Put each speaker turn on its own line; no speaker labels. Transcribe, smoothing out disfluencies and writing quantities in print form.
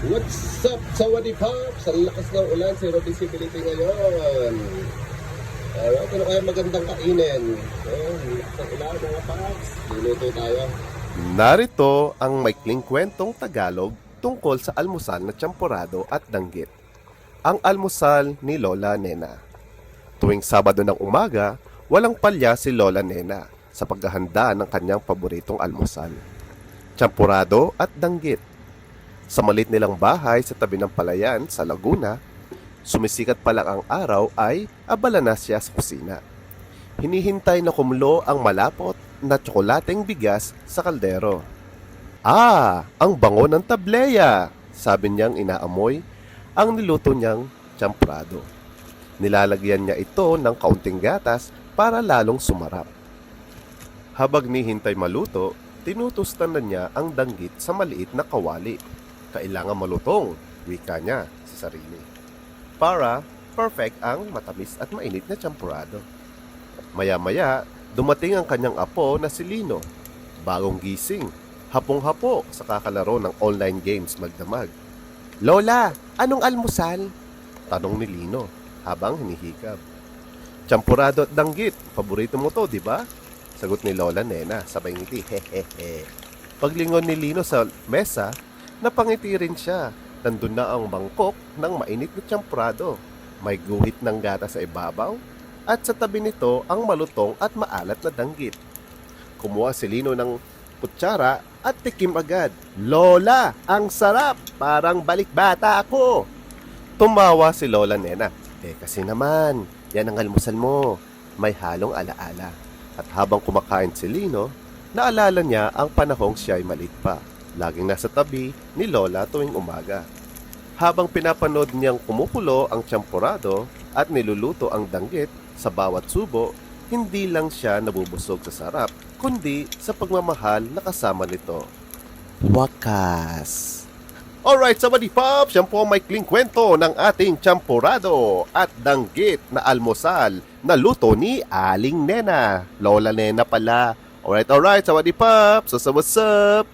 What's up, Sawadee Pops? Ang lakas ng ulan, zero visibility ngayon. Alright, ano kaya magandang kainin? Lakas ng ulan, mga Pops. Luluto tayo.
Narito ang maikling kwentong Tagalog tungkol sa almusal na tiyemporado at danggit. Ang almusal ni Lola Nena. Tuwing Sabado ng umaga, walang palya si Lola Nena sa paghahanda ng kanyang paboritong almusal. Tiyemporado at danggit. Sa maliit nilang bahay sa tabi ng palayan sa Laguna, sumisikat pa lang ang araw ay abala na siya sa kusina. Hinihintay na kumulo ang malapot na tsokolateng bigas sa kaldero. Ang bango ng tableya, sabi niyang inaamoy ang niluto niyang tiyemporado. Nilalagyan niya ito ng kaunting gatas para lalong sumarap. Habang nihintay maluto, tinutustan na niya ang danggit sa maliit na kawali. Kailangan malutong, wika niya sa sarili. Para perfect ang matamis at mainit na tiyemporado. Maya-maya, dumating ang kanyang apo na si Lino. Bagong gising, hapong-hapo sa kakalaro ng online games magdamag. "Lola, anong almusal?" tanong ni Lino habang hinihikab. "Tiyemporado at danggit, paborito mo to, di ba?" sagot ni Lola Nena sabay ngiti. Hehehe. Paglingon ni Lino sa mesa, napangiti rin siya. Nandun na ang mangkok ng mainit na tiyemporado. May guhit ng gata sa ibabaw at sa tabi nito ang malutong at maalat na danggit. Kumuha si Lino ng kutsara at tikim agad. "Lola, ang sarap! Parang balikbata ako!" Tumawa si Lola Nena. Kasi naman, yan ang almusal mo. May halong alaala." At habang kumakain si Lino, naalala niya ang panahong siya ay maliit pa. Laging nasa tabi ni Lola tuwing umaga. Habang pinapanood niyang kumukulo ang tiyemporado at niluluto ang danggit sa bawat subo, hindi lang siya nabubusog sa sarap, kundi sa pagmamahal na kasama nito. Wakas! Alright, Sawadee Pops! Yan po ang maikling kwento ng ating tiyemporado at danggit na almusal na luto ni Aling Nena. Lola Nena pala. Alright, Sawadee Pops! So, what's up?